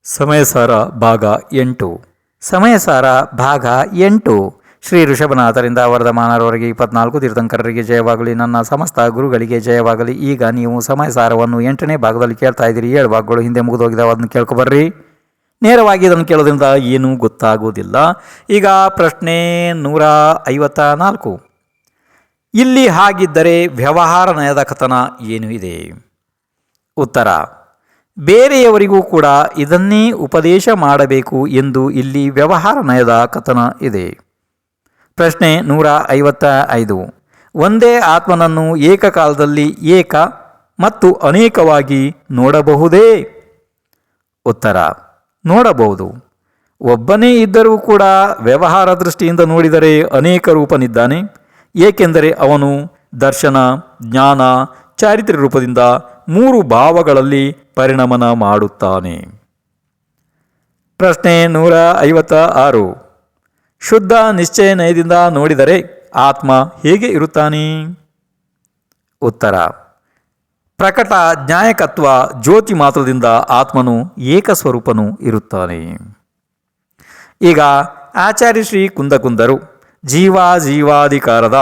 ಸಮಯಸಾರ ಭಾಗ 8 ಸಮಯಸಾರ ಭಾಗ 8 ಶ್ರೀ ಋಷಭನಾಥರಿಂದ ವರ್ಧಮಾನರವರೆಗೆ 24 ತೀರ್ಥಂಕರರಿಗೆ ಜಯವಾಗಲಿ. ನನ್ನ ಸಮಸ್ತ ಗುರುಗಳಿಗೆ ಜಯವಾಗಲಿ. ಈಗ ನೀವು ಸಮಯಸಾರವನ್ನು 8ನೇ ಭಾಗದಲ್ಲಿ ಕೇಳ್ತಾ ಇದ್ದೀರಿ. 7 ಭಾಗಗಳು ಹಿಂದೆ ಮುಗಿದೋಗಿದ್ದಾವೆ, ಅದನ್ನು ಕೇಳ್ಕೊಬರ್ರಿ. ನೇರವಾಗಿ ಅದನ್ನು ಕೇಳೋದ್ರಿಂದ ಏನೂ ಗೊತ್ತಾಗೋದಿಲ್ಲ. ಈಗ ಪ್ರಶ್ನೆ 154. ಇಲ್ಲಿ ಹಾಗಿದ್ದರೆ ವ್ಯವಹಾರ ನಯದ ಕಥನ ಏನು ಇದೆ? ಉತ್ತರ: ಬೇರೆಯವರಿಗೂ ಕೂಡ ಇದನ್ನೇ ಉಪದೇಶ ಮಾಡಬೇಕು ಎಂದು ಇಲ್ಲಿ ವ್ಯವಹಾರ ನಯದ ಕಥನ ಇದೆ. ಪ್ರಶ್ನೆ 155. ಒಂದೇ ಆತ್ಮನನ್ನು ಏಕಕಾಲದಲ್ಲಿ ಏಕ ಮತ್ತು ಅನೇಕವಾಗಿ ನೋಡಬಹುದೇ? ಉತ್ತರ: ನೋಡಬಹುದು. ಒಬ್ಬನೇ ಇದ್ದರೂ ಕೂಡ ವ್ಯವಹಾರ ದೃಷ್ಟಿಯಿಂದ ನೋಡಿದರೆ ಅನೇಕ ರೂಪನಿದ್ದಾನೆ. ಏಕೆಂದರೆ ಅವನು ದರ್ಶನ, ಜ್ಞಾನ, ಚಾರಿತ್ರ್ಯ ರೂಪದಿಂದ 3 ಭಾವಗಳಲ್ಲಿ ಪರಿಣಮನ ಮಾಡುತ್ತಾನೆ. ಪ್ರಶ್ನೆ 156. ಶುದ್ಧ ನಿಶ್ಚಯ ನಯದಿಂದ ನೋಡಿದರೆ ಆತ್ಮ ಹೇಗೆ ಇರುತ್ತಾನೆ? ಉತ್ತರ: ಪ್ರಕಟ ಜ್ಞಾಯಕತ್ವ ಜ್ಯೋತಿ ಮಾತ್ರದಿಂದ ಆತ್ಮನು ಏಕಸ್ವರೂಪನು ಇರುತ್ತಾನೆ. ಈಗ ಆಚಾರ್ಯ ಶ್ರೀ ಕುಂದಕುಂದರು ಜೀವಾಧಿಕಾರದ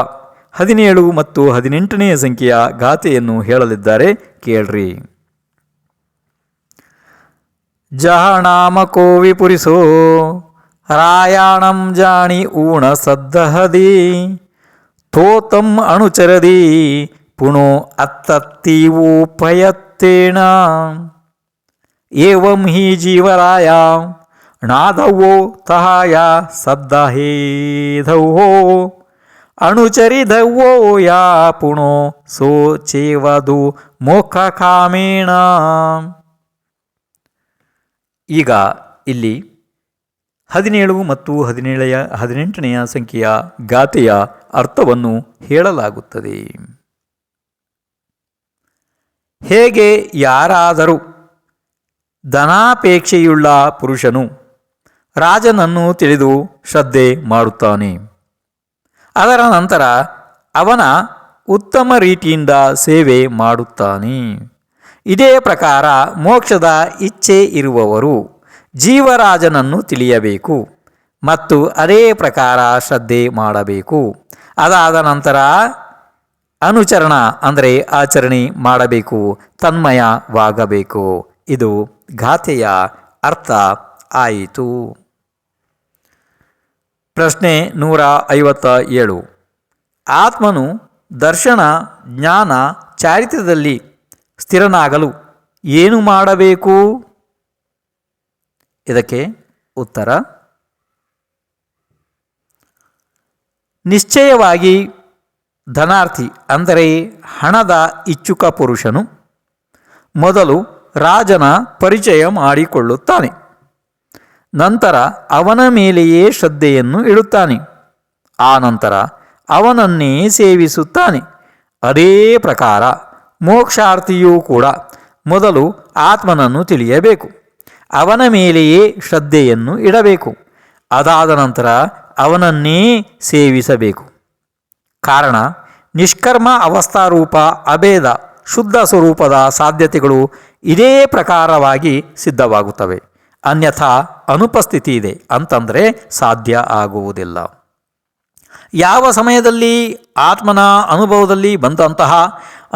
17 ಮತ್ತು 18ನೇ ಸಂಖ್ಯೆಯ ಗಾಥೆಯನ್ನು ಹೇಳಲಿದ್ದಾರೆ, ಕೇಳ್ರಿ. ಜಹಣಾಮಕೋ ವಿಪುರಿಸೋ ರಾಯಾಣಂ ಜಾಣಿ ಊಣ ಸದ್ದಹದಿ ತೋತಂ ಅಣುಚರದಿ ಪುಣೋ ಅತ್ತತ್ತೀವೂ ಪಯತ್ತೇಣ ಏವಂ ಹಿ ಜೀವರಾಯ ನಾದವೋ ತಹಾಯ ಸದ್ದಹೇಧವೋ ಅಣುಚರಿಧವೋ ಯಾ ಪುಣೋ ಸೋಚೇವದು ಮೋಕ್ಷ ಕಾಮೇಣ. ಈಗ ಇಲ್ಲಿ 17 ಮತ್ತು 18ನೆಯ ಸಂಖ್ಯೆಯ ಗಾಥೆಯ ಅರ್ಥವನ್ನು ಹೇಳಲಾಗುತ್ತದೆ. ಹೇಗೆ ಯಾರಾದರೂ ಧನಾಪೇಕ್ಷೆಯುಳ್ಳ ಪುರುಷನು ರಾಜನನ್ನು ತಿಳಿದು ಶ್ರದ್ಧೆ ಮಾಡುತ್ತಾನೆ, ಅದರ ನಂತರ ಅವನ ಉತ್ತಮ ರೀತಿಯಿಂದ ಸೇವೆ ಮಾಡುತ್ತಾನೆ. ಇದೇ ಪ್ರಕಾರ ಮೋಕ್ಷದ ಇಚ್ಛೆ ಇರುವವರು ಜೀವರಾಜನನ್ನು ತಿಳಿಯಬೇಕು ಮತ್ತು ಅದೇ ಪ್ರಕಾರ ಶ್ರದ್ಧೆ ಮಾಡಬೇಕು. ಅದಾದ ನಂತರ ಅನುಚರಣ ಅಂದರೆ ಆಚರಣೆ ಮಾಡಬೇಕು, ತನ್ಮಯವಾಗಬೇಕು. ಇದು ಗಾಥೆಯ ಅರ್ಥ ಆಯಿತು. ಪ್ರಶ್ನೆ 157. ಆತ್ಮನು ದರ್ಶನ, ಜ್ಞಾನ, ಚಾರಿತ್ರ್ಯದಲ್ಲಿ ಸ್ಥಿರನಾಗಲು ಏನು ಮಾಡಬೇಕು? ಇದಕ್ಕೆ ಉತ್ತರ: ನಿಶ್ಚಯವಾಗಿ ಧನಾರ್ಥಿ ಅಂದರೆ ಹಣದ ಇಚ್ಛುಕ ಪುರುಷನು ಮೊದಲು ರಾಜನ ಪರಿಚಯ ಮಾಡಿಕೊಳ್ಳುತ್ತಾನೆ. ನಂತರ ಅವನ ಮೇಲೆಯೇ ಶ್ರದ್ಧೆಯನ್ನು ಇಡುತ್ತಾನೆ. ಆ ನಂತರ ಅವನನ್ನೇ ಸೇವಿಸುತ್ತಾನೆ. ಅದೇ ಪ್ರಕಾರ ಮೋಕ್ಷಾರ್ಥಿಯೂ ಕೂಡ ಮೊದಲು ಆತ್ಮನನ್ನು ತಿಳಿಯಬೇಕು, ಅವನ ಮೇಲೆಯೇ ಶ್ರದ್ಧೆಯನ್ನು ಇಡಬೇಕು. ಅದಾದ ನಂತರ ಅವನನ್ನೇ ಸೇವಿಸಬೇಕು. ಕಾರಣ ನಿಷ್ಕರ್ಮ ಅವಸ್ಥಾರೂಪ ಅಭೇದ ಶುದ್ಧ ಸ್ವರೂಪದ ಸಾಧ್ಯತೆಗಳು ಇದೇ ಪ್ರಕಾರವಾಗಿ ಸಿದ್ಧವಾಗುತ್ತವೆ. ಅನ್ಯಥಾ ಅನುಪಸ್ಥಿತಿ ಇದೆ ಅಂತಂದರೆ ಸಾಧ್ಯ ಆಗುವುದಿಲ್ಲ. ಯಾವ ಸಮಯದಲ್ಲಿ ಆತ್ಮನ ಅನುಭವದಲ್ಲಿ ಬಂದಂತಹ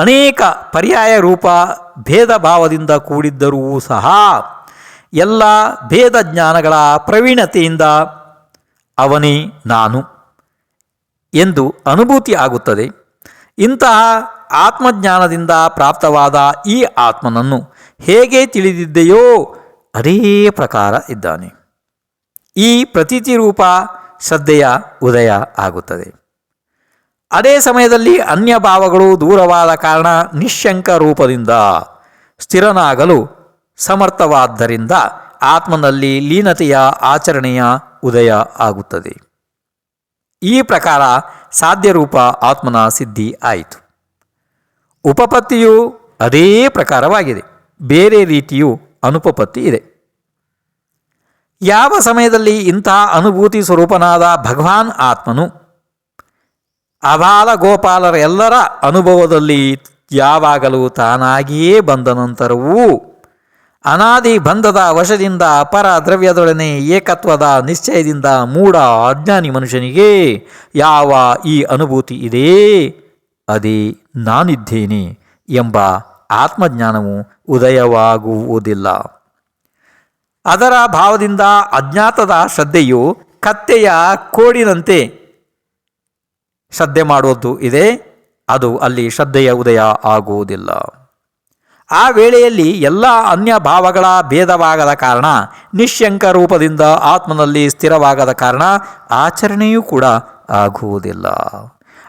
ಅನೇಕ ಪರ್ಯಾಯ ರೂಪ ಭೇದ ಭಾವದಿಂದ ಕೂಡಿದ್ದರೂ ಸಹ ಎಲ್ಲ ಭೇದ ಜ್ಞಾನಗಳ ಪ್ರವೀಣತೆಯಿಂದ ಅವನೇ ನಾನು ಎಂದು ಅನುಭೂತಿ ಆಗುತ್ತದೆ. ಇಂತಹ ಆತ್ಮಜ್ಞಾನದಿಂದ ಪ್ರಾಪ್ತವಾದ ಈ ಆತ್ಮನನ್ನು ಹೇಗೆ ತಿಳಿದಿದೆಯೋ ಅದೇ ಪ್ರಕಾರ ಇದ್ದಾನೆ. ಈ ಪ್ರತೀತಿ ರೂಪ ಶ್ರದ್ಧೆಯ ಉದಯ ಆಗುತ್ತದೆ. ಅದೇ ಸಮಯದಲ್ಲಿ ಅನ್ಯ ಭಾವಗಳು ದೂರವಾದ ಕಾರಣ ನಿಶ್ಶಂಕ ರೂಪದಿಂದ ಸ್ಥಿರನಾಗಲು ಸಮರ್ಥವಾದ್ದರಿಂದ ಆತ್ಮನಲ್ಲಿ ಲೀನತೆಯ ಆಚರಣೆಯ ಉದಯ ಆಗುತ್ತದೆ. ಈ ಪ್ರಕಾರ ಸಾಧ್ಯರೂಪ ಆತ್ಮನ ಸಿದ್ಧಿ ಆಯಿತು. ಉಪಪತ್ತಿಯು ಅದೇ ಪ್ರಕಾರವಾಗಿದೆ, ಬೇರೆ ರೀತಿಯೂ ಅನುಪಪತ್ತಿ ಇದೆ. ಯಾವ ಸಮಯದಲ್ಲಿ ಇಂತಹ ಅನುಭೂತಿ ಸ್ವರೂಪನಾದ ಭಗವಾನ್ ಆತ್ಮನು ಅಬಾಲ ಗೋಪಾಲರೆಲ್ಲರ ಅನುಭವದಲ್ಲಿ ಯಾವಾಗಲೂ ತಾನಾಗಿಯೇ ಬಂದ ನಂತರವೂ ಅನಾದಿ ಬಂಧದ ವಶದಿಂದ ಪರ ದ್ರವ್ಯದೊಡನೆ ಏಕತ್ವದ ನಿಶ್ಚಯದಿಂದ ಮೂಢ ಅಜ್ಞಾನಿ ಮನುಷ್ಯನಿಗೆ ಯಾವ ಈ ಅನುಭೂತಿ ಇದೆ, ಅದೇ ನಾನಿದ್ದೇನೆ ಎಂಬ ಆತ್ಮಜ್ಞಾನವು ಉದಯವಾಗುವುದಿಲ್ಲ. ಅದರ ಭಾವದಿಂದ ಅಜ್ಞಾತದ ಶ್ರದ್ಧೆಯು ಕತ್ತೆಯ ಕೋಡಿನಂತೆ ಶ್ರದ್ಧೆ ಮಾಡುವುದು ಇದೆ, ಅದು ಅಲ್ಲಿ ಶ್ರದ್ಧೆಯ ಉದಯ ಆಗುವುದಿಲ್ಲ. ಆ ವೇಳೆಯಲ್ಲಿ ಎಲ್ಲ ಅನ್ಯ ಭಾವಗಳ ಭೇದವಾಗದ ಕಾರಣ, ನಿಶ್ಶಂಕ ರೂಪದಿಂದ ಆತ್ಮನಲ್ಲಿ ಸ್ಥಿರವಾಗದ ಕಾರಣ ಆಚರಣೆಯೂ ಕೂಡ ಆಗುವುದಿಲ್ಲ.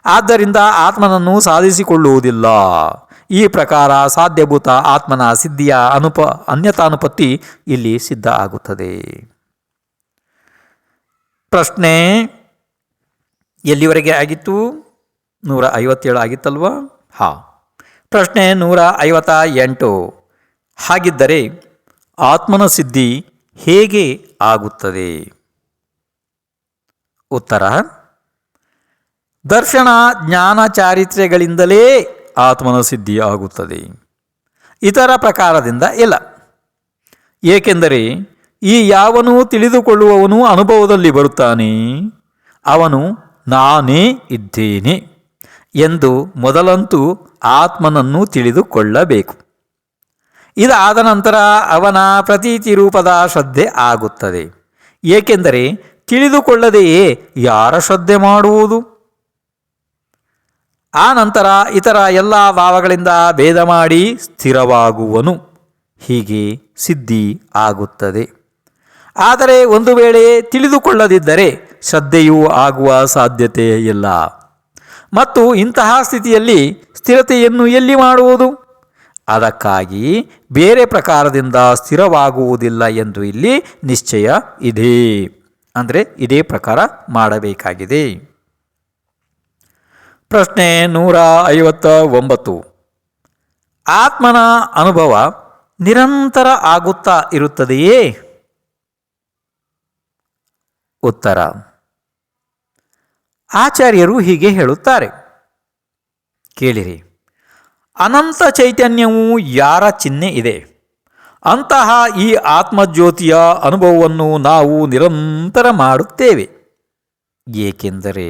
ಆದ್ದರಿಂದ ಆತ್ಮನನ್ನು ಸಾಧಿಸಿಕೊಳ್ಳುವುದಿಲ್ಲ. ಈ ಪ್ರಕಾರ ಸಾಧ್ಯಭೂತ ಆತ್ಮನ ಸಿದ್ಧಿಯ ಅನ್ಯತಾನುಪತ್ತಿ ಇಲ್ಲಿ ಸಿದ್ಧ ಆಗುತ್ತದೆ. ಪ್ರಶ್ನೆ ಎಲ್ಲಿವರೆಗೆ ಆಗಿತ್ತು? 157 ಆಗಿತ್ತಲ್ವ? ಪ್ರಶ್ನೆ 158. ಹಾಗಿದ್ದರೆ ಆತ್ಮನ ಸಿದ್ಧಿ ಹೇಗೆ ಆಗುತ್ತದೆ? ಉತ್ತರ: ದರ್ಶನ ಜ್ಞಾನ ಚಾರಿತ್ರ್ಯಗಳಿಂದಲೇ ಆತ್ಮನ ಸಿದ್ಧಿ ಆಗುತ್ತದೆ, ಇತರ ಪ್ರಕಾರದಿಂದ ಇಲ್ಲ. ಏಕೆಂದರೆ ಈ ಯಾವನು ತಿಳಿದುಕೊಳ್ಳುವವನು ಅನುಭವದಲ್ಲಿ ಬರುತ್ತಾನೆ, ಅವನು ನಾನೇ ಇದ್ದೇನೆ ಎಂದು ಮೊದಲಂತೂ ಆತ್ಮನನ್ನು ತಿಳಿದುಕೊಳ್ಳಬೇಕು. ಇದಾದ ನಂತರ ಅವನ ಪ್ರತೀತಿ ರೂಪದ ಶ್ರದ್ಧೆ ಆಗುತ್ತದೆ. ಏಕೆಂದರೆ ತಿಳಿದುಕೊಳ್ಳದೆಯೇ ಯಾರ ಶ್ರದ್ಧೆ ಮಾಡುವುದು? ಆ ನಂತರ ಇತರ ಎಲ್ಲ ಭಾವಗಳಿಂದ ಭೇದ ಮಾಡಿ ಸ್ಥಿರವಾಗುವನು. ಹೀಗೆ ಸಿದ್ಧಿ ಆಗುತ್ತದೆ. ಆದರೆ ಒಂದು ವೇಳೆ ತಿಳಿದುಕೊಳ್ಳದಿದ್ದರೆ ಶ್ರದ್ಧೆಯೂ ಆಗುವ ಸಾಧ್ಯತೆ ಇಲ್ಲ. ಮತ್ತು ಇಂತಹ ಸ್ಥಿತಿಯಲ್ಲಿ ಸ್ಥಿರತೆಯನ್ನು ಎಲ್ಲಿ ಮಾಡುವುದು? ಅದಕ್ಕಾಗಿ ಬೇರೆ ಪ್ರಕಾರದಿಂದ ಸ್ಥಿರವಾಗುವುದಿಲ್ಲ ಎಂದು ಇಲ್ಲಿ ನಿಶ್ಚಯ ಇದೆ. ಅಂದರೆ ಇದೇ ಪ್ರಕಾರ ಮಾಡಬೇಕಾಗಿದೆ. ಪ್ರಶ್ನೆ 159. ಆತ್ಮನ ಅನುಭವ ನಿರಂತರ ಆಗುತ್ತಾ ಇರುತ್ತದೆಯೇ? ಉತ್ತರ: ಆಚಾರ್ಯರು ಹೀಗೆ ಹೇಳುತ್ತಾರೆ, ಕೇಳಿರಿ. ಅನಂತ ಚೈತನ್ಯವು ಯಾರ ಚಿಹ್ನೆ ಇದೆ, ಅಂತಹ ಈ ಆತ್ಮಜ್ಯೋತಿಯ ಅನುಭವವನ್ನು ನಾವು ನಿರಂತರ ಮಾಡುತ್ತೇವೆ. ಏಕೆಂದರೆ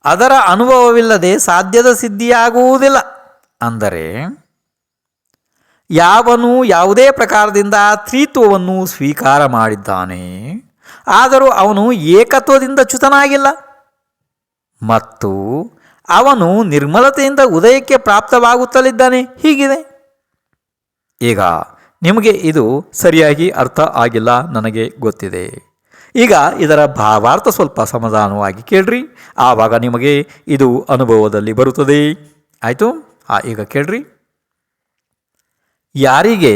ಅದರ ಅನುಭವವಿಲ್ಲದೆ ಸಾಧ್ಯದ ಸಿದ್ಧಿಯಾಗುವುದಿಲ್ಲ. ಅಂದರೆ ಯಾವನು ಯಾವುದೇ ಪ್ರಕಾರದಿಂದ ತ್ರಿತ್ವವನ್ನು ಸ್ವೀಕಾರ ಮಾಡಿದ್ದಾನೆ, ಆದರೂ ಅವನು ಏಕತ್ವದಿಂದ ಚ್ಯುತನಾಗಿಲ್ಲ ಮತ್ತು ಅವನು ನಿರ್ಮಲತೆಯಿಂದ ಉದಯಕ್ಕೆ ಪ್ರಾಪ್ತವಾಗುತ್ತಲಿದ್ದಾನೆ. ಹೀಗಿದೆ. ಈಗ ನಿಮಗೆ ಇದು ಸರಿಯಾಗಿ ಅರ್ಥ ಆಗಿಲ್ಲ, ನನಗೆ ಗೊತ್ತಿದೆ. ಈಗ ಇದರ ಭಾವಾರ್ಥ ಸ್ವಲ್ಪ ಸಮಾಧಾನವಾಗಿ ಕೇಳ್ರಿ, ಆವಾಗ ನಿಮಗೆ ಇದು ಅನುಭವದಲ್ಲಿ ಬರುತ್ತದೆ. ಆಯಿತು? ಈಗ ಕೇಳ್ರಿ. ಯಾರಿಗೆ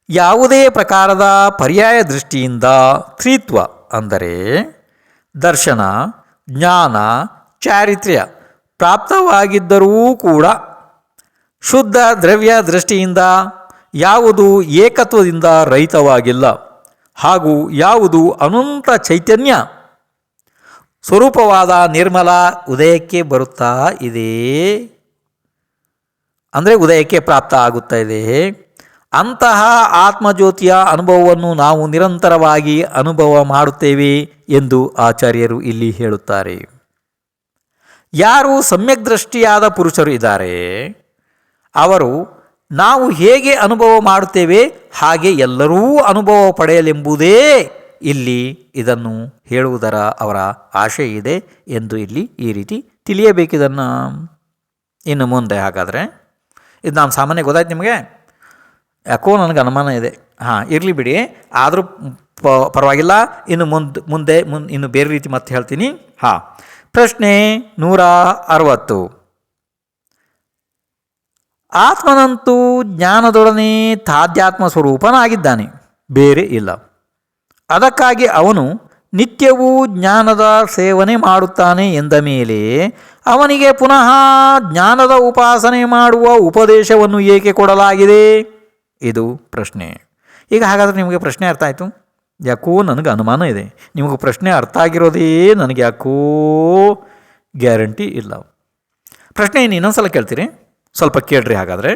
ಯಾವುದೇ ಪ್ರಕಾರದ ಪರ್ಯಾಯ ದೃಷ್ಟಿಯಿಂದ ತ್ರಿತ್ವ ಅಂದರೆ ದರ್ಶನ, ಜ್ಞಾನ, ಚಾರಿತ್ರ್ಯ ಪ್ರಾಪ್ತವಾಗಿದ್ದರೂ ಕೂಡ ಶುದ್ಧ ದ್ರವ್ಯ ದೃಷ್ಟಿಯಿಂದ ಯಾವುದು ಏಕತ್ವದಿಂದ ರಹಿತವಾಗಿಲ್ಲ ಹಾಗೂ ಯಾವುದು ಅನಂತ ಚೈತನ್ಯ ಸ್ವರೂಪವಾದ ನಿರ್ಮಲ ಉದಯಕ್ಕೆ ಬರುತ್ತಾ ಇದೆ, ಅಂದರೆ ಉದಯಕ್ಕೆ ಪ್ರಾಪ್ತ ಆಗುತ್ತಾ ಇದೆ, ಅಂತಹ ಆತ್ಮಜ್ಯೋತಿಯ ಅನುಭವವನ್ನು ನಾವು ನಿರಂತರವಾಗಿ ಅನುಭವ ಮಾಡುತ್ತೇವೆ ಎಂದು ಆಚಾರ್ಯರು ಇಲ್ಲಿ ಹೇಳುತ್ತಾರೆ. ಯಾರು ಸಮ್ಯಕ್ ದೃಷ್ಟಿಯಾದ ಪುರುಷರು ಇದ್ದಾರೆ, ಅವರು ನಾವು ಹೇಗೆ ಅನುಭವ ಮಾಡುತ್ತೇವೆ ಹಾಗೆ ಎಲ್ಲರೂ ಅನುಭವ ಪಡೆಯಲೆಂಬುದೇ ಇಲ್ಲಿ ಇದನ್ನು ಹೇಳುವುದರ ಅವರ ಆಶೆ ಇದೆ ಎಂದು ಇಲ್ಲಿ ಈ ರೀತಿ ತಿಳಿಯಬೇಕಿದನ್ನು. ಇನ್ನು ಮುಂದೆ ಹಾಗಾದರೆ ಇದು ನಾನು ಸಾಮಾನ್ಯ ಗೊತ್ತಾಯ್ತು ನಿಮಗೆ, ಯಾಕೋ ನನಗೆ ಅನುಮಾನ ಇದೆ. ಇರಲಿ ಬಿಡಿ, ಆದರೂ ಪರವಾಗಿಲ್ಲ. ಇನ್ನು ಮುಂದೆ ಇನ್ನು ಬೇರೆ ರೀತಿ ಮತ್ತೆ ಹೇಳ್ತೀನಿ. ಪ್ರಶ್ನೆ 160. ಆತ್ಮನಂತೂ ಜ್ಞಾನದೊಡನೆ ತಾಧ್ಯಾತ್ಮ ಸ್ವರೂಪನಾಗಿದ್ದಾನೆ, ಬೇರೆ ಇಲ್ಲ. ಅದಕ್ಕಾಗಿ ಅವನು ನಿತ್ಯವೂ ಜ್ಞಾನದ ಸೇವನೆ ಮಾಡುತ್ತಾನೆ ಎಂದ ಮೇಲೆ ಅವನಿಗೆ ಪುನಃ ಜ್ಞಾನದ ಉಪಾಸನೆ ಮಾಡುವ ಉಪದೇಶವನ್ನು ಏಕೆ ಕೊಡಲಾಗಿದೆ? ಇದು ಪ್ರಶ್ನೆ. ಈಗ ಹಾಗಾದರೆ ನಿಮಗೆ ಪ್ರಶ್ನೆ ಅರ್ಥ ಆಯಿತು? ಯಾಕೋ ನನಗೆ ಅನುಮಾನ ಇದೆ, ನಿಮಗೆ ಪ್ರಶ್ನೆ ಅರ್ಥ ಆಗಿರೋದೇ ನನಗೆ ಯಾಕೋ ಗ್ಯಾರಂಟಿ ಇಲ್ಲ. ಪ್ರಶ್ನೆ ಇನ್ನೊಂದು ಸಲ ಕೇಳ್ತೀರಿ, ಸ್ವಲ್ಪ ಕೇಳ್ರಿ. ಹಾಗಾದರೆ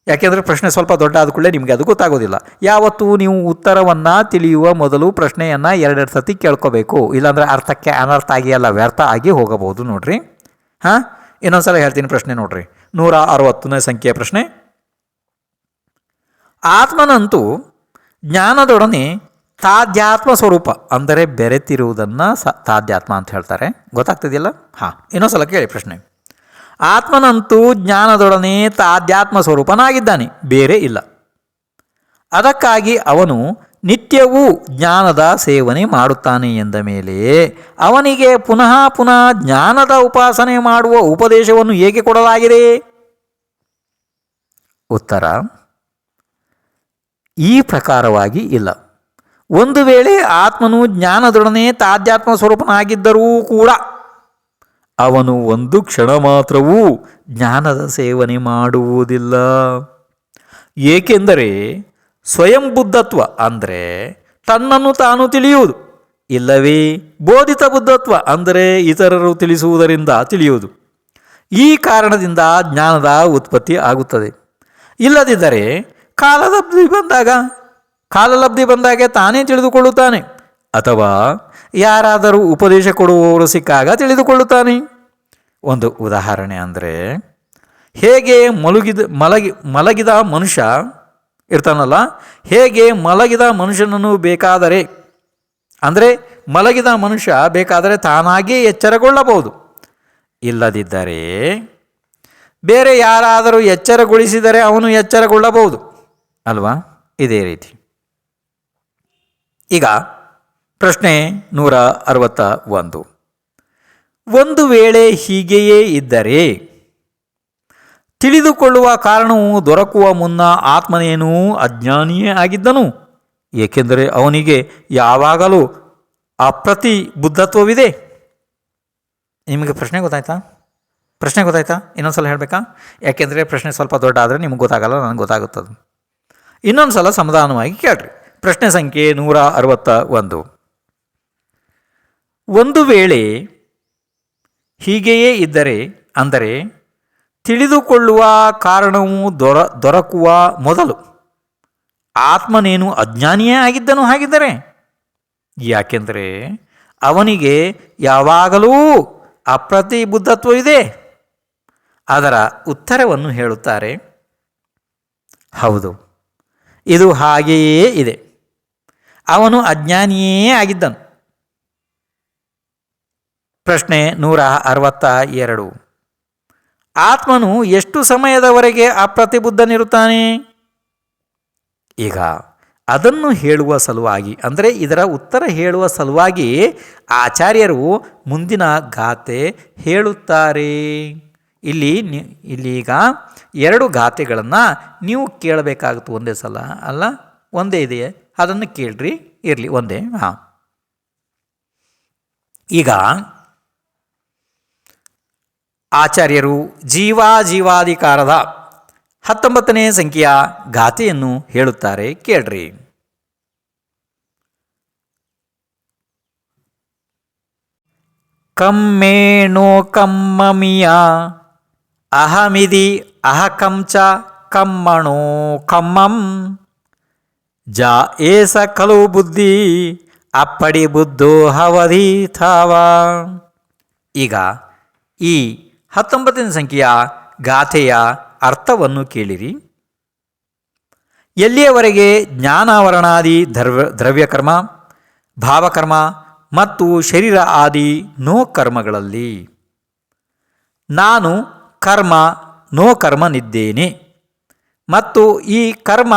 ಯಾಕೆಂದರೆ ಪ್ರಶ್ನೆ ಸ್ವಲ್ಪ ದೊಡ್ಡ ಆದ ಕೂಡಲೇ ನಿಮಗೆ ಅದು ಗೊತ್ತಾಗೋದಿಲ್ಲ. ಯಾವತ್ತೂ ನೀವು ಉತ್ತರವನ್ನು ತಿಳಿಯುವ ಮೊದಲು ಪ್ರಶ್ನೆಯನ್ನು ಎರಡೆರಡು ಸತಿ ಕೇಳ್ಕೋಬೇಕು. ಇಲ್ಲಾಂದರೆ ಅರ್ಥಕ್ಕೆ ಅನರ್ಥ ಆಗಿ ಅಲ್ಲ ವ್ಯರ್ಥ ಆಗಿ ಹೋಗಬಹುದು ನೋಡ್ರಿ. ಹಾಂ, ಇನ್ನೊಂದು ಸಲ ಹೇಳ್ತೀನಿ ಪ್ರಶ್ನೆ ನೋಡ್ರಿ. 160ನೇ ಸಂಖ್ಯೆಯ ಪ್ರಶ್ನೆ. ಆತ್ಮನಂತೂ ಜ್ಞಾನದೊಡನೆ ತಾಧ್ಯಾತ್ಮ ಸ್ವರೂಪ ಅಂದರೆ ಬೆರೆತಿರುವುದನ್ನು ತಾಧ್ಯಾತ್ಮ ಅಂತ ಹೇಳ್ತಾರೆ. ಗೊತ್ತಾಗ್ತಿದೆಯಲ್ಲ? ಹಾಂ, ಇನ್ನೊಂದು ಸಲ ಕೇಳಿ ಪ್ರಶ್ನೆ. ಆತ್ಮನಂತೂ ಜ್ಞಾನದೊಡನೆ ತಾಧ್ಯಾತ್ಮ ಸ್ವರೂಪನಾಗಿದ್ದಾನೆ, ಬೇರೆ ಇಲ್ಲ. ಅದಕ್ಕಾಗಿ ಅವನು ನಿತ್ಯವೂ ಜ್ಞಾನದ ಸೇವನೆ ಮಾಡುತ್ತಾನೆ ಎಂದ ಮೇಲೆ ಅವನಿಗೆ ಪುನಃ ಪುನಃ ಜ್ಞಾನದ ಉಪಾಸನೆ ಮಾಡುವ ಉಪದೇಶವನ್ನು ಏಕೆ ಕೊಡಲಾಗಿದೆ? ಉತ್ತರ ಈ ಪ್ರಕಾರವಾಗಿ ಇಲ್ಲ. ಒಂದು ವೇಳೆ ಆತ್ಮನು ಜ್ಞಾನದೊಡನೆ ತಾಧ್ಯಾತ್ಮ ಸ್ವರೂಪನಾಗಿದ್ದರೂ ಕೂಡ ಅವನು ಒಂದು ಕ್ಷಣ ಮಾತ್ರವೂ ಜ್ಞಾನದ ಸೇವನೆ ಮಾಡುವುದಿಲ್ಲ. ಏಕೆಂದರೆ ಸ್ವಯಂ ಬುದ್ಧತ್ವ ಅಂದರೆ ತನ್ನನ್ನು ತಾನು ತಿಳಿಯುವುದು, ಇಲ್ಲವೇ ಬೋಧಿತ ಬುದ್ಧತ್ವ ಅಂದರೆ ಇತರರು ತಿಳಿಸುವುದರಿಂದ ತಿಳಿಯುವುದು. ಈ ಕಾರಣದಿಂದ ಜ್ಞಾನದ ಉತ್ಪತ್ತಿ ಆಗುತ್ತದೆ. ಇಲ್ಲದಿದ್ದರೆ ಕಾಲಲಬ್ಧಿ ಬಂದಾಗ ತಾನೇ ತಿಳಿದುಕೊಳ್ಳುತ್ತಾನೆ, ಅಥವಾ ಯಾರಾದರೂ ಉಪದೇಶ ಕೊಡುವವರು ಸಿಕ್ಕಾಗ ತಿಳಿದುಕೊಳ್ಳುತ್ತಾನೆ. ಒಂದು ಉದಾಹರಣೆ ಅಂದರೆ, ಹೇಗೆ ಮಲಗಿದ ಮನುಷ್ಯ ಇರ್ತಾನಲ್ಲ, ಹೇಗೆ ಮಲಗಿದ ಮನುಷ್ಯನನ್ನು ಬೇಕಾದರೆ ಅಂದರೆ ಮಲಗಿದ ಮನುಷ್ಯ ಬೇಕಾದರೆ ತಾನಾಗೇ ಎಚ್ಚರಗೊಳ್ಳಬಹುದು. ಇಲ್ಲದಿದ್ದರೆ ಬೇರೆ ಯಾರಾದರೂ ಎಚ್ಚರಗೊಳಿಸಿದರೆ ಅವನು ಎಚ್ಚರಗೊಳ್ಳಬಹುದು ಅಲ್ವಾ? ಇದೇ ರೀತಿ. ಈಗ ಪ್ರಶ್ನೆ 161. ಒಂದು ವೇಳೆ ಹೀಗೆಯೇ ಇದ್ದರೆ ತಿಳಿದುಕೊಳ್ಳುವ ಕಾರಣವು ದೊರಕುವ ಮುನ್ನ ಆತ್ಮನೇನೂ ಅಜ್ಞಾನಿಯೇ ಆಗಿದ್ದನು, ಏಕೆಂದರೆ ಅವನಿಗೆ ಯಾವಾಗಲೂ ಅಪ್ರತಿ ಬುದ್ಧತ್ವವಿದೆ. ನಿಮಗೆ ಪ್ರಶ್ನೆ ಗೊತ್ತಾಯ್ತಾ? ಇನ್ನೊಂದು ಸಲ ಹೇಳಬೇಕಾ? ಯಾಕೆಂದರೆ ಪ್ರಶ್ನೆ ಸ್ವಲ್ಪ ದೊಡ್ಡ ಆದರೆ ನಿಮಗೆ ಗೊತ್ತಾಗಲ್ಲ, ನನಗೆ ಗೊತ್ತಾಗುತ್ತದೆ. ಇನ್ನೊಂದು ಸಲ ಸಮಾಧಾನವಾಗಿ ಕೇಳ್ರಿ. ಪ್ರಶ್ನೆ ಸಂಖ್ಯೆ 161. ಒಂದು ವೇಳೆ ಹೀಗೆಯೇ ಇದ್ದರೆ ಅಂದರೆ ತಿಳಿದುಕೊಳ್ಳುವ ಕಾರಣವು ದೊರಕುವ ಮೊದಲು ಆತ್ಮನೇನು ಅಜ್ಞಾನಿಯೇ ಆಗಿದ್ದನು ಹಾಗಿದ್ದರೆ, ಯಾಕೆಂದರೆ ಅವನಿಗೆ ಯಾವಾಗಲೂ ಅಪ್ರತಿಬುದ್ಧತ್ವವಿದೆ. ಅದರ ಉತ್ತರವನ್ನು ಹೇಳುತ್ತಾರೆ, ಹೌದು, ಇದು ಹಾಗೆಯೇ ಇದೆ. ಅವನು ಅಜ್ಞಾನಿಯೇ ಆಗಿದ್ದನು. ಪ್ರಶ್ನೆ 162. ಆತ್ಮನು ಎಷ್ಟು ಸಮಯದವರೆಗೆ ಅಪ್ರತಿಬುದ್ಧನಿರುತ್ತಾನೆ? ಈಗ ಅದನ್ನು ಹೇಳುವ ಸಲುವಾಗಿ ಅಂದರೆ ಇದರ ಉತ್ತರ ಹೇಳುವ ಸಲುವಾಗಿ ಆಚಾರ್ಯರು ಮುಂದಿನ ಗಾಥೆ ಹೇಳುತ್ತಾರೆ. ಇಲ್ಲೀಗ 2 ಗಾಥೆಗಳನ್ನು ನೀವು ಕೇಳಬೇಕಾಗುತ್ತೆ ಒಂದೇ ಸಲ ಅಲ್ಲ, ಒಂದೇ ಇದೆಯೇ ಅದನ್ನು ಕೇಳ್ರಿ, ಇರಲಿ ಒಂದೇ. ಹಾಂ, ಈಗ ಆಚಾರ್ಯರು ಜೀವಾಧಿಕಾರದ 19ನೇ ಸಂಖ್ಯೆಯ ಗಾಥೆಯನ್ನು ಹೇಳುತ್ತಾರೆ, ಕೇಳ್ರಿ. ಕಮ್ಮೇಣೋ ಕಮ್ಮಮಿಯ ಅಹಮಿದಿ ಅಹಕಂಚ ಕಮ್ಮಣೋ ಕಮ್ಮಂ ಜಾ ಏಸ ಖಲು ಬುದ್ಧಿ ಅಪ್ಪಡಿ ಬುದ್ಧೋ ಹವಧಿ ಥಾವ. ಈಗ ಈ 19ನೇ ಸಂಖ್ಯೆಯ ಗಾಥೆಯ ಅರ್ಥವನ್ನು ಕೇಳಿರಿ. ಎಲ್ಲಿಯವರೆಗೆ ಜ್ಞಾನಾವರಣಾದಿ ದ್ರವ್ಯಕರ್ಮ, ಭಾವಕರ್ಮ ಮತ್ತು ಶರೀರ ಆದಿ ಕರ್ಮಗಳಲ್ಲಿ ನಾನು ಕರ್ಮ ಕರ್ಮನಿದ್ದೇನೆ ಮತ್ತು ಈ ಕರ್ಮ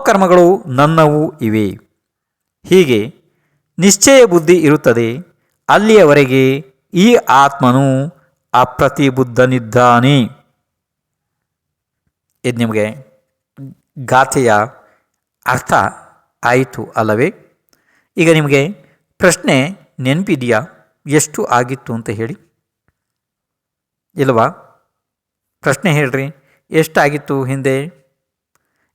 ಕರ್ಮಗಳು ನನ್ನವು ಇವೆ, ಹೀಗೆ ನಿಶ್ಚಯ ಬುದ್ಧಿ ಇರುತ್ತದೆ, ಅಲ್ಲಿಯವರೆಗೆ ಈ ಆತ್ಮನು ಅಪ್ರತಿಬುದ್ಧನಿದ್ದಾನೆ. ಇದು ನಿಮಗೆ ಗಾಥೆಯ ಅರ್ಥ ಆಯಿತು ಅಲ್ಲವೇ? ಈಗ ನಿಮಗೆ ಪ್ರಶ್ನೆ ನೆನಪಿದೆಯಾ? ಎಷ್ಟು ಆಗಿತ್ತು ಅಂತ ಹೇಳಿ, ಇಲ್ವಾ? ಪ್ರಶ್ನೆ ಹೇಳ್ರಿ, ಎಷ್ಟಾಗಿತ್ತು ಹಿಂದೆ?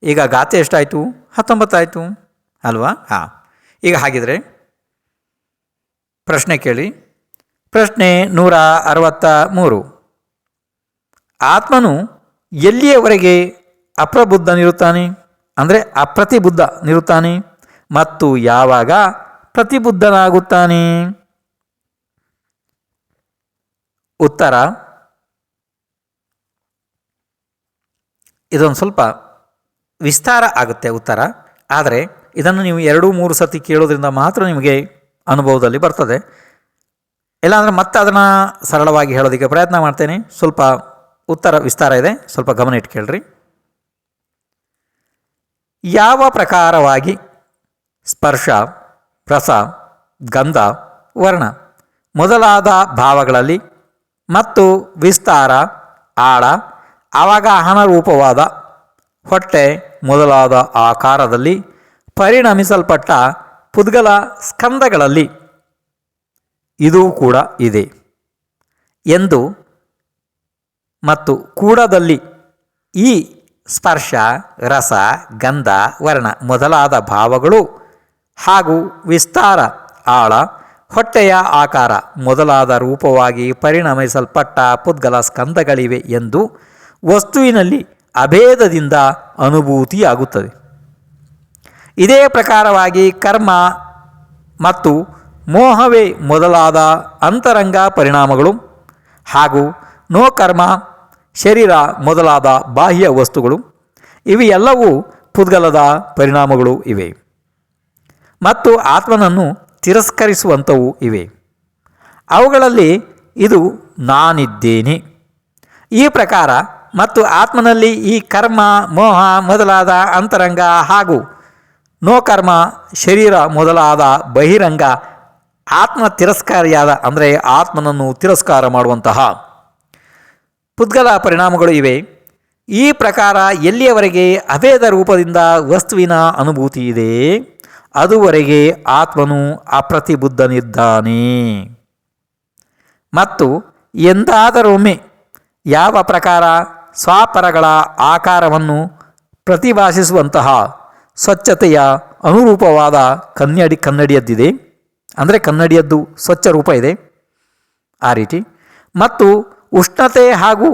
ಈಗ ಗಾಥೆ ಎಷ್ಟಾಯಿತು? 19 ಆಯಿತು ಅಲ್ವಾ? ಹಾಂ, ಈಗ ಹಾಗಿದ್ರೆ ಪ್ರಶ್ನೆ ಕೇಳಿ. ಪ್ರಶ್ನೆ 163. ಆತ್ಮನು ಎಲ್ಲಿಯವರೆಗೆ ಅಪ್ರಬುದ್ಧನಿರುತ್ತಾನೆ, ಅಂದರೆ ಅಪ್ರತಿಬುದ್ಧನಿರುತ್ತಾನೆ, ಮತ್ತು ಯಾವಾಗ ಪ್ರತಿಬುದ್ಧನಾಗುತ್ತಾನೆ? ಉತ್ತರ, ಇದೊಂದು ಸ್ವಲ್ಪ ವಿಸ್ತಾರ ಆಗುತ್ತೆ ಉತ್ತರ. ಆದರೆ ಇದನ್ನು ನೀವು 2-3 ಸತಿ ಕೇಳೋದ್ರಿಂದ ಮಾತ್ರ ನಿಮಗೆ ಅನುಭವದಲ್ಲಿ ಬರ್ತದೆ. ಇಲ್ಲಾಂದರೆ ಮತ್ತೆ ಅದನ್ನು ಸರಳವಾಗಿ ಹೇಳೋದಕ್ಕೆ ಪ್ರಯತ್ನ ಮಾಡ್ತೇನೆ. ಸ್ವಲ್ಪ ಉತ್ತರ ವಿಸ್ತಾರ ಇದೆ, ಸ್ವಲ್ಪ ಗಮನ ಇಟ್ಟು ಕೇಳ್ರಿ. ಯಾವ ಪ್ರಕಾರವಾಗಿ ಸ್ಪರ್ಶ, ರಸ, ಗಂಧ, ವರ್ಣ ಮೊದಲಾದ ಭಾವಗಳಲ್ಲಿ ಮತ್ತು ವಿಸ್ತಾರ, ಆಳ, ಅವಗಾಹನ ರೂಪವಾದ ಹೊಟ್ಟೆ ಮೊದಲಾದ ಆಕಾರದಲ್ಲಿ ಪರಿಣಮಿಸಲ್ಪಟ್ಟ ಪುದ್ಗಲ ಸ್ಕಂದಗಳಲ್ಲಿ ಇದೂ ಕೂಡ ಇದೆ ಎಂದು ಮತ್ತು ಕೂಡದಲ್ಲಿ ಈ ಸ್ಪರ್ಶ, ರಸ, ಗಂಧ, ವರ್ಣ ಮೊದಲಾದ ಭಾವಗಳು ಹಾಗೂ ವಿಸ್ತಾರ, ಆಳ, ಹೊಟ್ಟೆಯ ಆಕಾರ ಮೊದಲಾದ ರೂಪವಾಗಿ ಪರಿಣಮಿಸಲ್ಪಟ್ಟ ಪುದ್ಗಲ ಸ್ಕಂದಗಳಿವೆ ಎಂದು ವಸ್ತುವಿನಲ್ಲಿ ಅಭೇದದಿಂದ ಅನುಭೂತಿಯಾಗುತ್ತದೆ. ಇದೇ ಪ್ರಕಾರವಾಗಿ ಕರ್ಮ ಮತ್ತು ಮೋಹವೇ ಮೊದಲಾದ ಅಂತರಂಗ ಪರಿಣಾಮಗಳು ಹಾಗೂ ನೋಕರ್ಮ, ಶರೀರ ಮೊದಲಾದ ಬಾಹ್ಯ ವಸ್ತುಗಳು ಇವೆಲ್ಲವೂ ಪುದ್ಗಲದ ಪರಿಣಾಮಗಳು ಇವೆ ಮತ್ತು ಆತ್ಮನನ್ನು ತಿರಸ್ಕರಿಸುವಂಥವು ಇವೆ. ಅವುಗಳಲ್ಲಿ ಇದು ನಾನಿದ್ದೇನೆ ಈ ಪ್ರಕಾರ ಮತ್ತು ಆತ್ಮನಲ್ಲಿ ಈ ಕರ್ಮ, ಮೋಹ ಮೊದಲಾದ ಅಂತರಂಗ ಹಾಗೂ ನೋಕರ್ಮ, ಶರೀರ ಮೊದಲಾದ ಬಹಿರಂಗ ಆತ್ಮ ತಿರಸ್ಕಾರಿಯಾದ, ಅಂದರೆ ಆತ್ಮನನ್ನು ತಿರಸ್ಕಾರ ಮಾಡುವಂತಹ ಪುದ್ಗಲ ಪರಿಣಾಮಗಳು ಇವೆ. ಈ ಪ್ರಕಾರ ಎಲ್ಲಿಯವರೆಗೆ ಅಭೇದ ರೂಪದಿಂದ ವಸ್ತುವಿನ ಅನುಭೂತಿ ಇದೆ, ಅದುವರೆಗೆ ಆತ್ಮನು ಅಪ್ರತಿಬುದ್ಧನಿದ್ದಾನೆ. ಮತ್ತು ಎಂದಾದರೊಮ್ಮೆ ಯಾವ ಪ್ರಕಾರ ಸ್ವಾಪರಗಳ ಆಕಾರವನ್ನು ಪ್ರತಿಭಾಸಿಸುವಂತಹ ಸ್ವಚ್ಛತೆಯ ಅನುರೂಪವಾದ ಕನ್ನಡಿಯದ್ದಿದೆ, ಅಂದರೆ ಕನ್ನಡಿಯದ್ದು ಸ್ವಚ್ಛ ರೂಪ ಇದೆ ಆ ರೀತಿ, ಮತ್ತು ಉಷ್ಣತೆ ಹಾಗೂ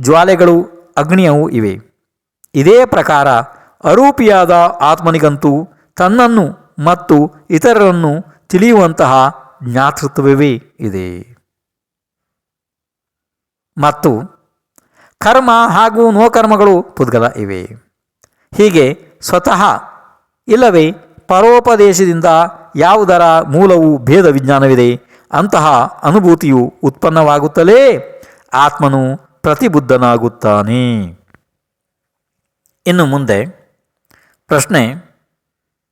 ಜ್ವಾಲೆಗಳು ಅಗ್ನಿಯವು ಇವೆ. ಇದೇ ಪ್ರಕಾರ ಅರೂಪಿಯಾದ ಆತ್ಮನಿಗಂತೂ ತನ್ನನ್ನು ಮತ್ತು ಇತರರನ್ನು ತಿಳಿಯುವಂತಹ ಜ್ಞಾತೃತ್ವವೇ ಇದೆ. ಮತ್ತು ಕರ್ಮ ಹಾಗೂ ನೋಕರ್ಮಗಳು ಪುದ್ಗಲ ಇವೆ. ಹೀಗೆ ಸ್ವತಃ ಇಲ್ಲವೇ ಪರೋಪದೇಶದಿಂದ ಯಾವುದರ ಮೂಲವು ಭೇದ ವಿಜ್ಞಾನವಿದೆ ಅಂತಹ ಅನುಭೂತಿಯು ಉತ್ಪನ್ನವಾಗುತ್ತಲೇ ಆತ್ಮನು ಪ್ರತಿಬುದ್ಧನಾಗುತ್ತಾನೆ. ಇನ್ನು ಮುಂದೆ ಪ್ರಶ್ನೆ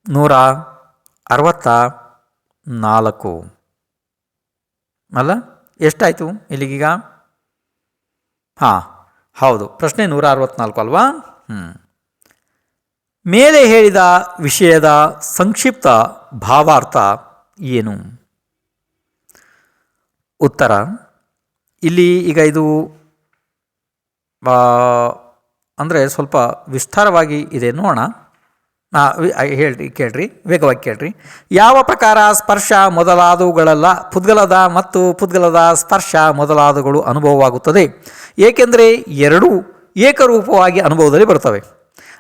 164 ಅಲ್ಲ, ಎಷ್ಟಾಯಿತು ಇಲ್ಲಿಗೀಗ? ಹಾಂ ಹೌದು, ಪ್ರಶ್ನೆ 164 ಅಲ್ವಾ? ಮೇಲೆ ಹೇಳಿದ ವಿಷಯದ ಸಂಕ್ಷಿಪ್ತ ಭಾವಾರ್ಥ ಏನು? ಉತ್ತರ, ಇಲ್ಲಿ ಈಗ ಇದು ಅಂದರೆ ಸ್ವಲ್ಪ ವಿಸ್ತಾರವಾಗಿ ಇದೆ, ನೋಡೋಣ. ಕೇಳ್ರಿ, ವೇಗವಾಗಿ ಕೇಳ್ರಿ. ಯಾವ ಪ್ರಕಾರ ಸ್ಪರ್ಶ ಮೊದಲಾದವುಗಳೆಲ್ಲ ಪುದ್ಗಲದ ಮತ್ತು ಪುದ್ಗಲದ ಸ್ಪರ್ಶ ಮೊದಲಾದವುಗಳು ಅನುಭವವಾಗುತ್ತದೆ, ಏಕೆಂದರೆ ಎರಡೂ ಏಕರೂಪವಾಗಿ ಅನುಭವದಲ್ಲಿ ಬರ್ತವೆ.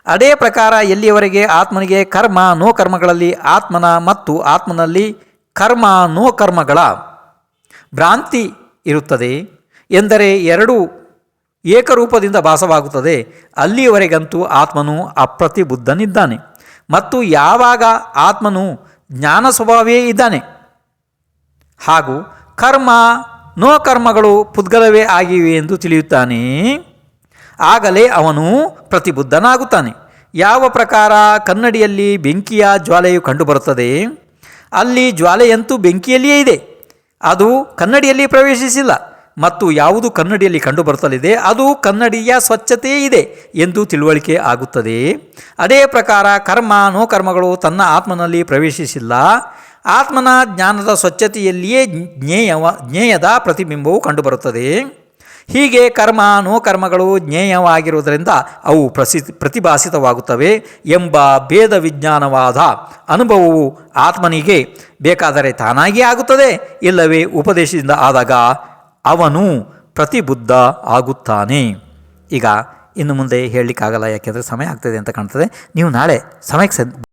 ಅದೇ ಪ್ರಕಾರ ಎಲ್ಲಿಯವರೆಗೆ ಆತ್ಮನಿಗೆ ಕರ್ಮ ನೋಕರ್ಮಗಳಲ್ಲಿ ಆತ್ಮನ ಮತ್ತು ಆತ್ಮನಲ್ಲಿ ಕರ್ಮ ನೋಕರ್ಮಗಳ ಭ್ರಾಂತಿ ಇರುತ್ತದೆ ಎಂದರೆ ಎರಡೂ ಏಕರೂಪದಿಂದ ಭಾಸವಾಗುತ್ತದೆ, ಅಲ್ಲಿಯವರೆಗಂತೂ ಆತ್ಮನು ಅಪ್ರತಿಬುದ್ಧನಿದ್ದಾನೆ. ಮತ್ತು ಯಾವಾಗ ಆತ್ಮನು ಜ್ಞಾನ ಸ್ವಭಾವವೇ ಇದ್ದಾನೆ ಹಾಗೂ ಕರ್ಮ ನೋಕರ್ಮಗಳು ಪುದ್ಗಲವೇ ಆಗಿವೆ ಎಂದು ತಿಳಿಯುತ್ತಾನೆ, ಆಗಲೇ ಅವನು ಪ್ರತಿಬುದ್ಧನಾಗುತ್ತಾನೆ. ಯಾವ ಪ್ರಕಾರ ಕನ್ನಡಿಯಲ್ಲಿ ಬೆಂಕಿಯ ಜ್ವಾಲೆಯು ಕಂಡುಬರುತ್ತದೆ, ಅಲ್ಲಿ ಜ್ವಾಲೆಯಂತೂ ಬೆಂಕಿಯಲ್ಲಿಯೇ ಇದೆ, ಅದು ಕನ್ನಡಿಯಲ್ಲಿ ಪ್ರವೇಶಿಸಿಲ್ಲ. ಮತ್ತು ಯಾವುದು ಕನ್ನಡಿಯಲ್ಲಿ ಕಂಡುಬರುತ್ತಲಿದೆ ಅದು ಕನ್ನಡಿಯ ಸ್ವಚ್ಛತೆಯೇ ಇದೆ ಎಂದು ತಿಳುವಳಿಕೆ ಆಗುತ್ತದೆ. ಅದೇ ಪ್ರಕಾರ ಕರ್ಮ ನೋಕರ್ಮಗಳು ತನ್ನ ಆತ್ಮನಲ್ಲಿ ಪ್ರವೇಶಿಸಿಲ್ಲ, ಆತ್ಮನ ಜ್ಞಾನದ ಸ್ವಚ್ಛತೆಯಲ್ಲಿಯೇ ಜ್ಞೇಯದ ಪ್ರತಿಬಿಂಬವು ಕಂಡುಬರುತ್ತದೆ. ಹೀಗೆ ಕರ್ಮ ನೋಕರ್ಮಗಳು ಜ್ಞೇಯವಾಗಿರುವುದರಿಂದ ಅವು ಪ್ರತಿಭಾಸಿತವಾಗುತ್ತವೆ ಎಂಬ ಭೇದ ವಿಜ್ಞಾನವಾದ ಅನುಭವವು ಆತ್ಮನಿಗೆ ಬೇಕಾದರೆ ತಾನಾಗಿಯೇ ಆಗುತ್ತದೆ, ಇಲ್ಲವೇ ಉಪದೇಶದಿಂದ ಆದಾಗ ಅವನು ಪ್ರತಿಬುದ್ಧ ಆಗುತ್ತಾನೆ. ಈಗ ಇನ್ನು ಮುಂದೆ ಹೇಳಲಿಕ್ಕಾಗಲ್ಲ, ಯಾಕೆಂದರೆ ಸಮಯ ಆಗ್ತದೆ ಅಂತ ಕಾಣ್ತದೆ. ನೀವು ನಾಳೆ ಸಮಯಕ್ಕೆ